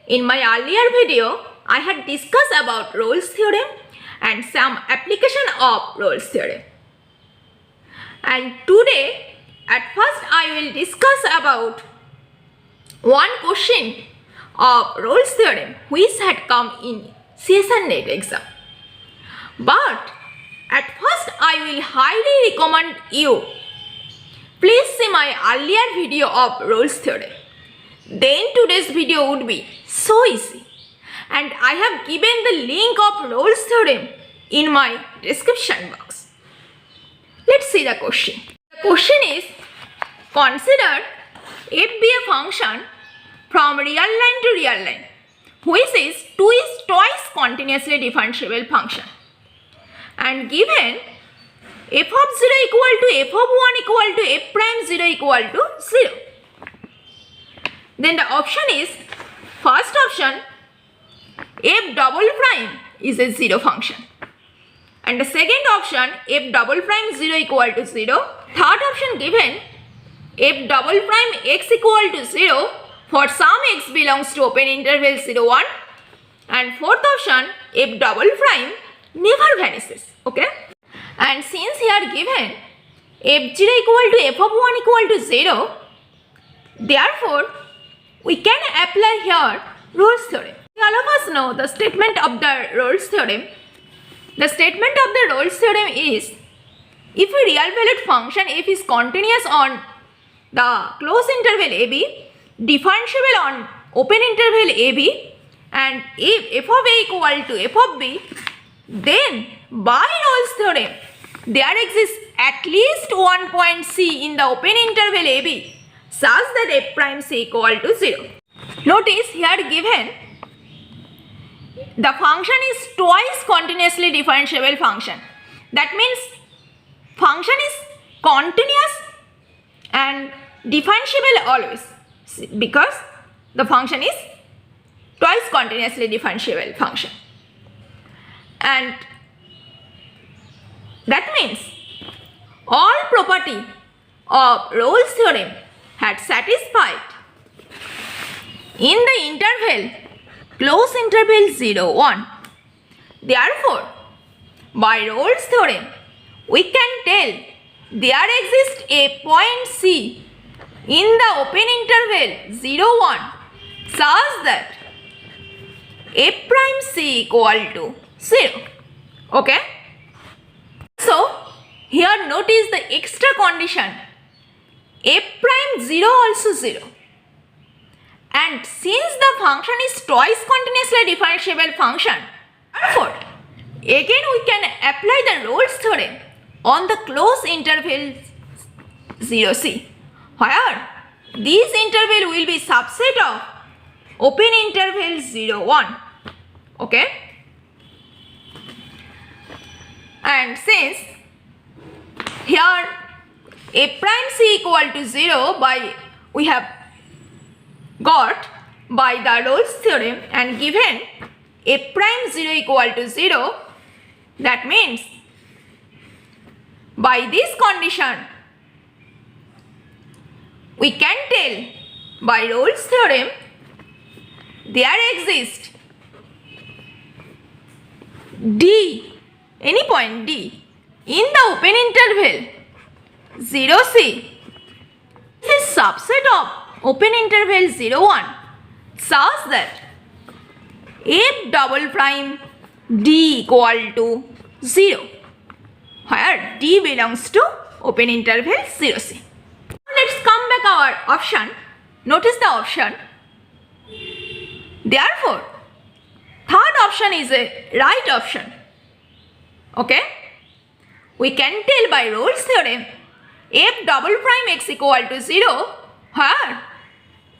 In my earlier video, I had discussed about Rolle's theorem and some application of Rolle's theorem. And today, at first I will discuss about one question of Rolle's theorem which had come in CSIR NET exam. But at first I will highly recommend you please see my earlier video of Rolle's theorem. Then today's video would be so easy. And I have given the link of Rolle's theorem in my description box. Let's see the question. The question is, consider f be a function from real line to real line which is twice continuously differentiable function, and given f of 0 equal to f of 1 equal to f prime 0 equal to 0. Then the option is, first option, f double prime is a 0 function, and the second option, f double prime 0 equal to 0. Third option given, f double prime x equal to 0 for some x belongs to open interval 0, 1, and fourth option, f double prime never vanishes. Okay, and since here given f0 equal to f of 1 equal to 0, therefore we can apply here Rolle's theorem. All of us know the statement of the Rolle's theorem. The statement of the Rolle's theorem is, if a real valued function f is continuous on the closed interval ab, differentiable on open interval ab, and if f of a equal to f of b, then by Rolle's theorem there exists at least one point c in the open interval ab such that f prime c equal to 0. Notice here given the function is twice continuously differentiable function. That means function is continuous and differentiable always, because the function is twice continuously differentiable function. And that means all property of Rolle's theorem had satisfied in the interval close interval 0, 1. Therefore, by Rolle's theorem, we can tell there exists a point C in the open interval 0, 1 such that f prime c equal to 0. Okay. So, here notice the extra condition, f prime 0 also 0. And since the function is twice continuously differentiable function, therefore, again we can apply the Rolle's theorem on the closed interval 0c, where this interval will be subset of open interval 0, 1. Okay? And since here f prime c equal to 0 we have got by the Rolle's theorem, and given f prime 0 equal to 0, that means by this condition we can tell by Rolle's theorem there exists D, any point D in the open interval 0c is subset of open interval 0, 1 such that f double prime d equal to 0, where d belongs to open interval 0c. Let's come back our option. Notice the option. Therefore, third option is a right option. Okay? We can tell by Rolle's theorem f double prime x equal to 0 where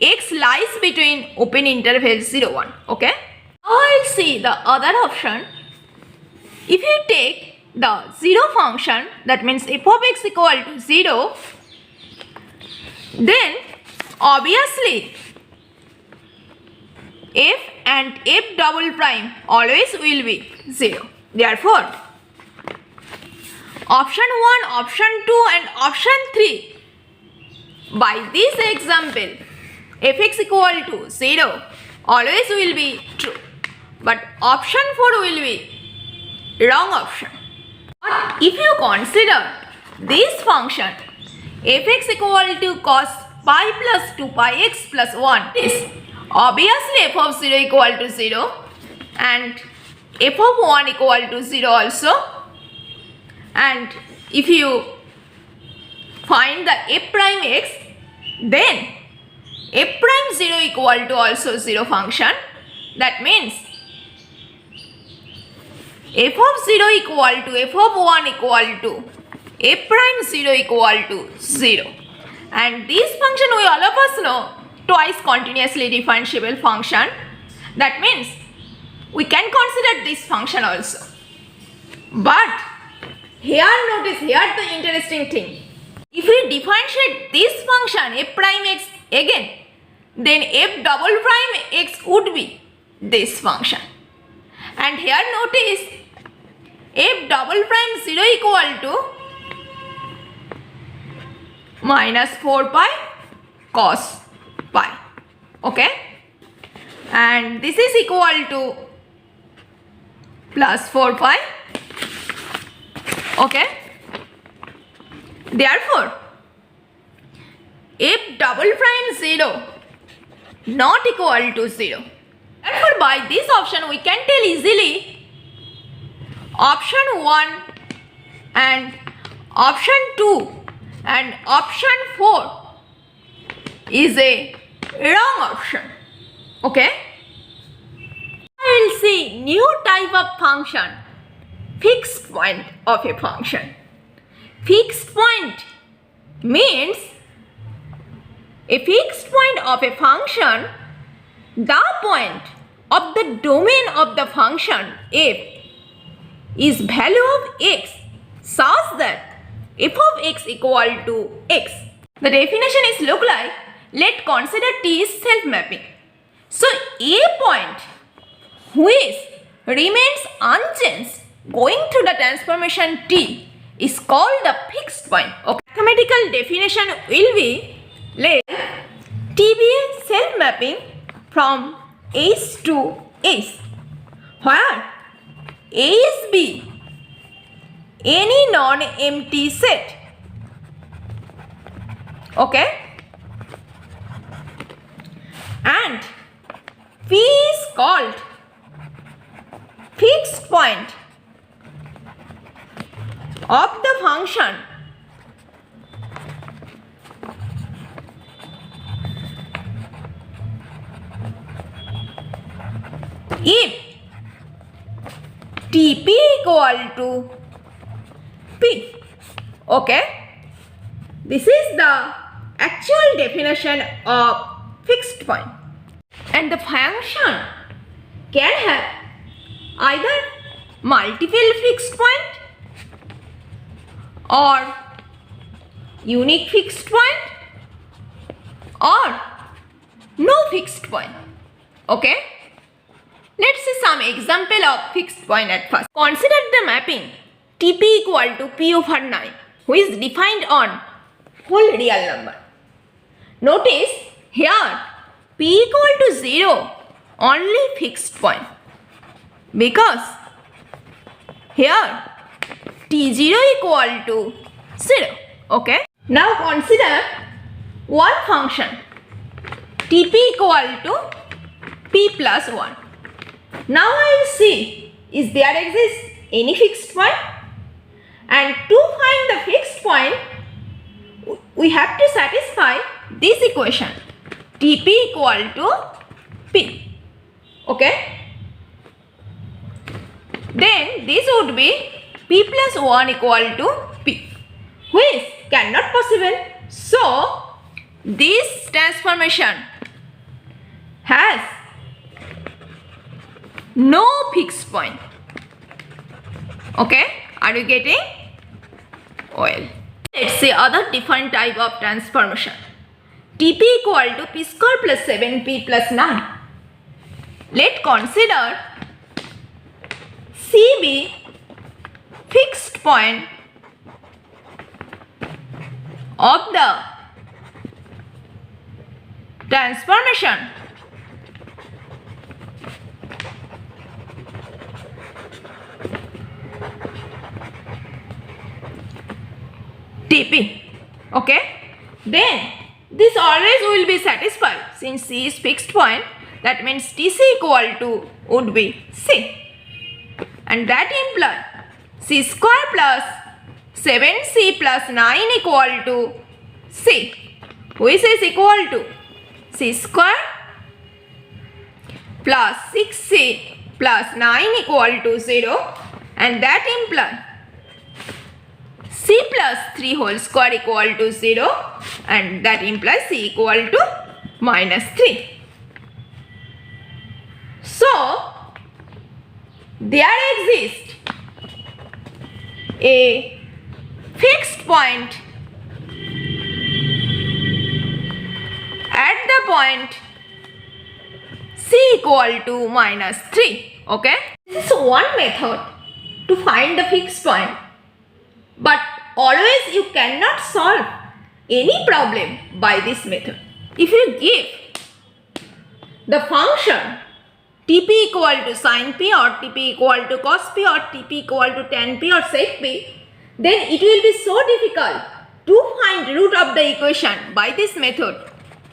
x lies between open interval 0, 1. Okay? Now I will see the other option. If you take the 0 function, that means f of x equal to 0, then obviously f and f double prime always will be 0. Therefore, option 1, option 2 and option 3, by this example fx equal to 0 always will be true. But option 4 will be wrong option. But if you consider this function fx equal to cos pi plus 2 pi x plus 1 is obviously f of 0 equal to 0 and f of 1 equal to 0 also. And if you find the f prime x, then f prime 0 equal to also 0 function. That means f of 0 equal to f of 1 equal to f prime 0 equal to 0. And this function we all of us know twice continuously differentiable function. That means we can consider this function also. But here notice, here the interesting thing. If we differentiate this function f prime x again, then f double prime x would be this function. And here notice f double prime 0 equal to minus 4 pi cos pi. Okay? And this is equal to plus 4 pi. Okay? Therefore, f double prime 0 not equal to 0. Therefore, by this option we can tell easily option 1 and option 2 and option 4 is a wrong option. Okay? I will see new type of function, fixed point of a function. Fixed point means a fixed point of a function, the point of the domain of the function f is value of x such that f of x equal to x. The definition is look like, let's consider T is self-mapping. So a point which remains unchanged going through the transformation T is called the fixed point. Okay. Mathematical definition will be, let T be a self-mapping from S to S, where A is B any non-empty set. Okay? And P is called fixed point of the function if Tp equal to P. Okay? This is the actual definition of fixed point. And the function can have either multiple fixed point or unique fixed point or no fixed point. Okay? Let's see some example of fixed point at first. Consider the mapping Tp equal to P over 9, which is defined on whole real number. Notice here P equal to 0 only fixed point, because here T0 equal to 0. Okay. Now consider one function Tp equal to P plus 1. Now I will see, is there exists any fixed point? And to find the fixed point, we have to satisfy this equation Tp equal to P. Okay? Then this would be P plus 1 equal to P, which cannot possible. So this transformation has no fixed point. Okay? Are you getting? Well, let's say other different type of transformation. Tp equal to P square plus 7P plus 9. Let's consider CB fixed point of the transformation Tp. Okay. Then this always will be satisfied since C is fixed point. That means Tc equal to would be C. And that implies C square plus 7C plus 9 equal to C. Which is equal to C square plus 6C plus 9 equal to 0. And that implies C plus 3 whole square equal to 0. And that implies C equal to minus 3. So, there exists a fixed point at the point C equal to minus 3. Okay. This is one method to find the fixed point. But always you cannot solve any problem by this method. If you give the function Tp equal to sin p or Tp equal to cos p or Tp equal to tan p or sec p, then it will be so difficult to find root of the equation by this method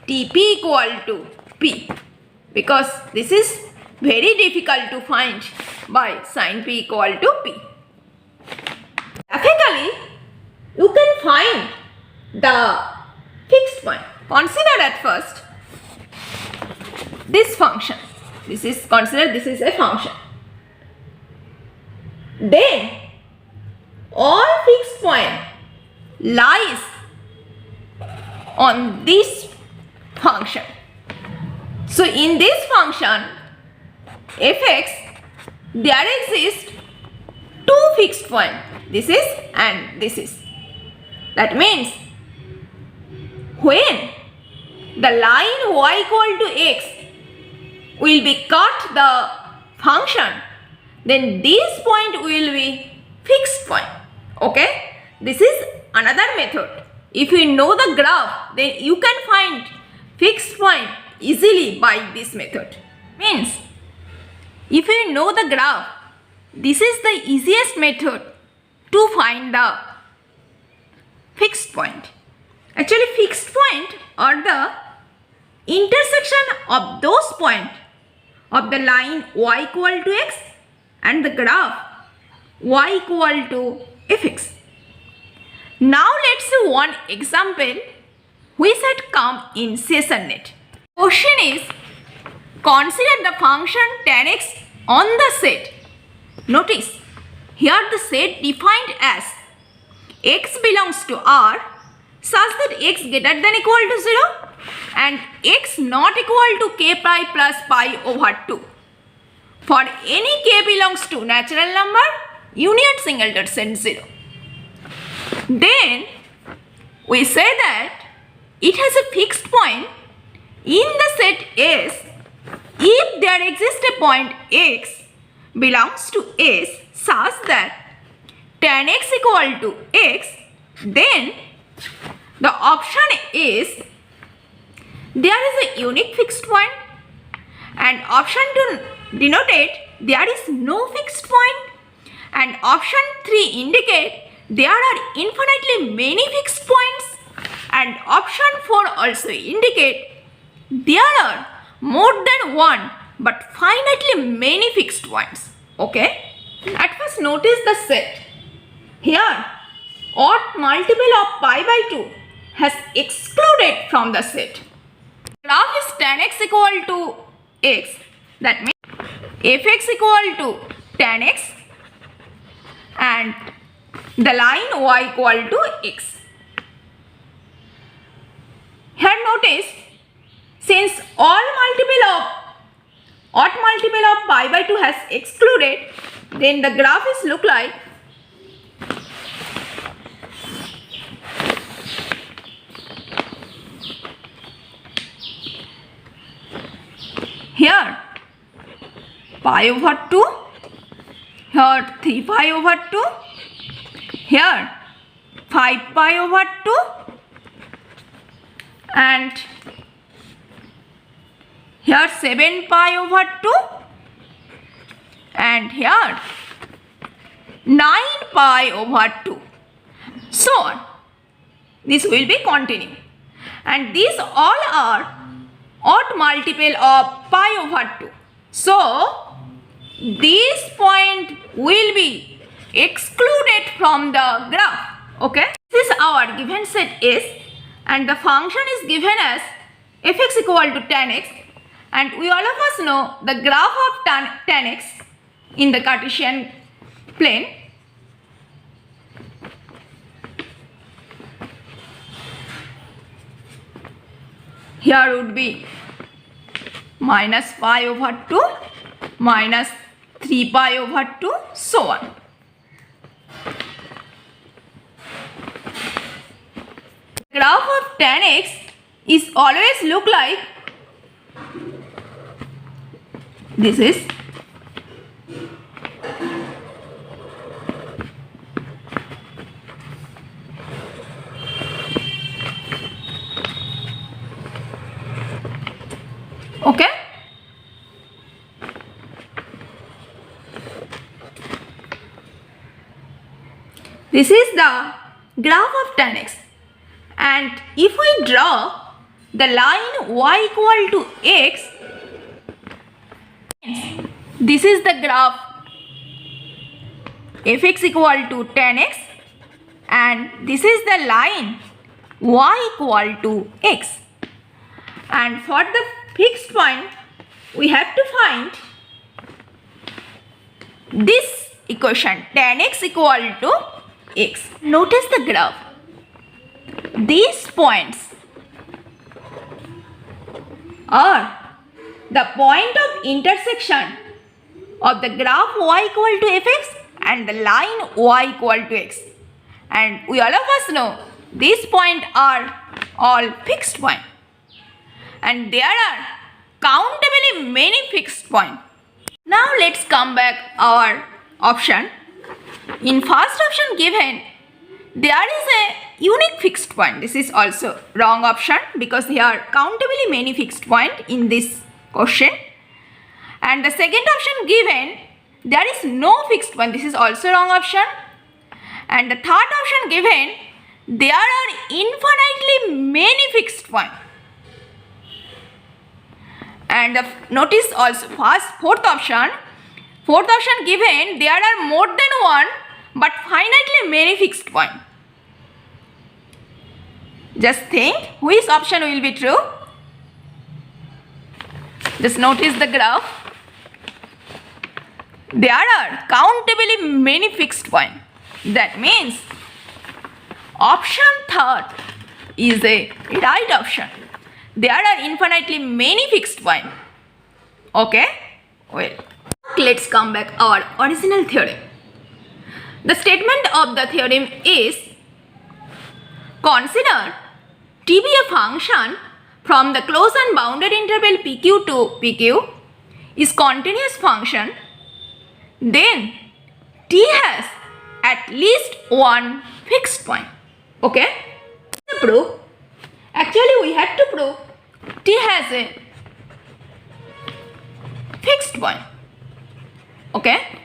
Tp equal to p, because this is very difficult to find by sin p equal to p. Graphically, you can find the fixed point. Consider at first this function. Consider this is a function. Then all fixed point lies on this function. So in this function fx, there exist two fixed points. This is and this is. That means when the line y equal to x will be cut the function, then this point will be fixed point. Okay. This is another method. If you know the graph, then you can find fixed point easily by this method. Means if you know the graph, this is the easiest method to find the fixed point. Actually, fixed point are the intersection of those points of the line y equal to x and the graph y equal to fx. Now let's see one example which had come in SessionNet. Question is, consider the function tan x on the set. Notice here the set defined as x belongs to R such that x greater than equal to 0 and x not equal to k pi plus pi over 2. For any k belongs to natural number, union singleton set 0. Then we say that it has a fixed point in the set S if there exists a point x belongs to S such that tan x equal to x, then the option is there is a unique fixed point, and option 2 denoted there is no fixed point, and option 3 indicate there are infinitely many fixed points, and option 4 also indicate there are more than one but finitely many fixed points. Okay. At first notice the set. Here odd multiple of pi by 2 has excluded from the set. Graph is tan x equal to x. That means fx equal to tan x and the line y equal to x. Here notice, since odd multiple of pi by 2 has excluded, then the graph is look like here pi over 2, here 3 pi over 2, here 5 pi over 2, and here 7 pi over 2, and here 9 pi over 2. So this will be continue. And these all are odd multiple of pi over 2. So, this point will be excluded from the graph. Okay. This is our given set S and the function is given as fx equal to tan x, and we all of us know the graph of tan x in the Cartesian plane. Here would be minus pi over 2 minus 3 pi over 2, so on. Graph of tan x is always look like this is okay. This is the graph of tan x, and if we draw the line y equal to x, this is the graph fx equal to tan x, and this is the line y equal to x. And for the fixed point, we have to find this equation tan x equal to x. Notice the graph. These points are the point of intersection of the graph y equal to fx and the line y equal to x. And we all of us know these points are all fixed points. And there are countably many fixed points. Now let's come back our option. In first option given, there is a unique fixed point. This is also wrong option because there are countably many fixed points in this question. And the second option given, there is no fixed point. This is also wrong option. And the third option given, there are infinitely many fixed points. And notice also fourth option given, there are more than one but finitely many fixed points. Just think which option will be true. Just notice the graph. There are countably many fixed points. That means option third is a right option. There are infinitely many fixed points. Okay? Well, let's come back our original theorem. The statement of the theorem is, consider T be a function from the closed and bounded interval PQ to PQ is continuous function, then T has at least one fixed point. Okay? Proof. Actually, we had to prove T has a fixed point. Okay?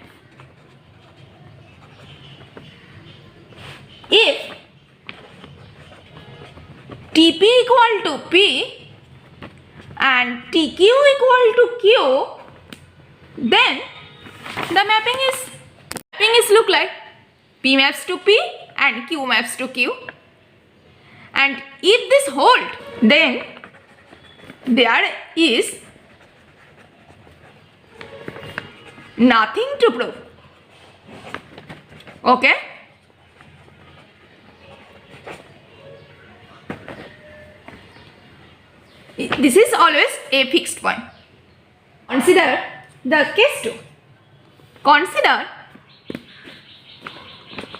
If TP equal to P and TQ equal to Q, then the mapping is look like P maps to P and Q maps to Q. And if this hold, then there is nothing to prove. Okay? This is always a fixed point. Consider the case 2. Consider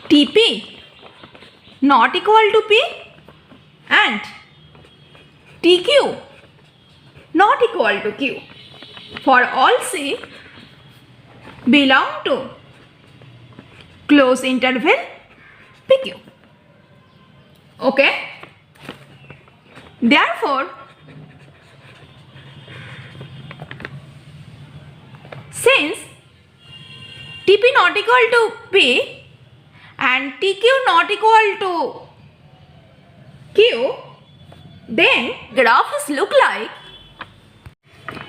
TP not equal to P and TQ not equal to Q for all C belong to closed interval PQ. Okay? Therefore, since TP not equal to P and TQ not equal to Q, then graph is look like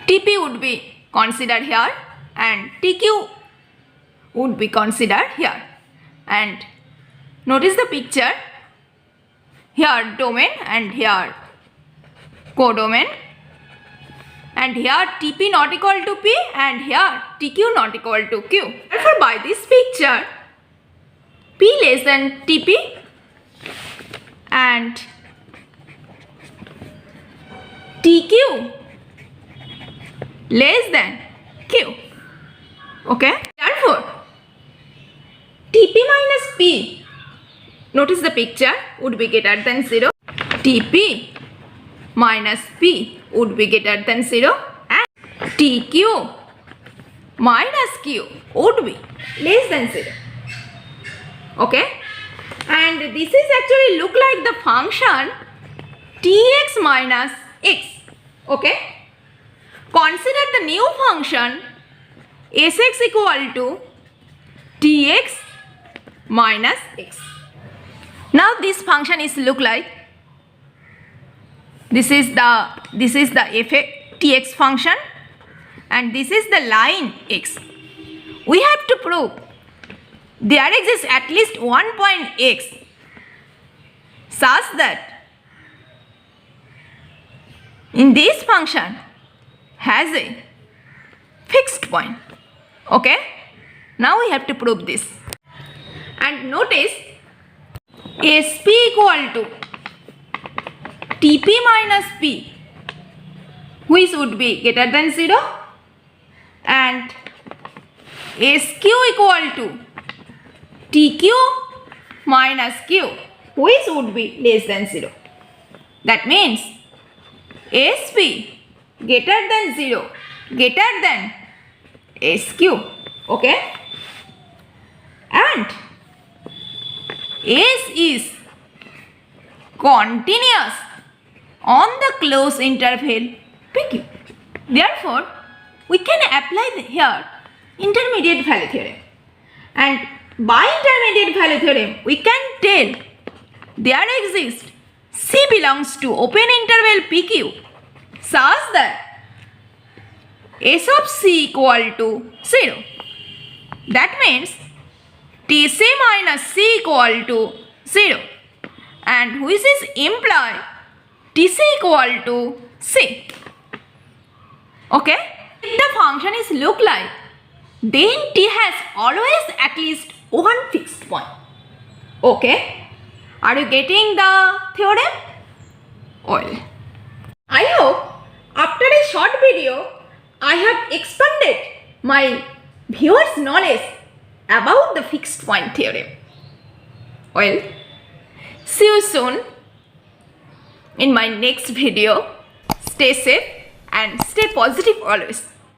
TP would be considered here and TQ would be considered here. And notice the picture, here domain and here codomain, and here TP not equal to P and here TQ not equal to Q. Therefore by this picture, P less than TP and TQ less than Q. Okay? Therefore, TP minus P, notice the picture, would be greater than 0. TP minus P would be greater than 0 and TQ minus Q would be less than 0. Okay? And this is actually look like the function Tx minus x. Okay? Consider the new function Sx equal to Tx minus x. Now this function is look like this is the Tx function and this is the line x. We have to prove there exists at least one point x such that in this function has a fixed point. Okay? Now we have to prove this. And notice Sp equal to Tp minus P, which would be greater than 0, and Sq equal to Tq minus Q, which would be less than 0. That means Sp greater than 0 greater than Sq. Okay? And S is continuous on the closed interval PQ. Therefore, we can apply here intermediate value theorem. And by intermediate value theorem, we can tell there exists C belongs to open interval PQ such that S of C equal to 0. That means Tc minus C equal to 0, and which is imply Tc equal to C. Okay? If the function is look like, then T has always at least one fixed point. Okay? Are you getting the theorem? Well, I hope after a short video, I have expanded my viewers' knowledge about the fixed point theorem. Well, see you soon in my next video. Stay safe and stay positive always.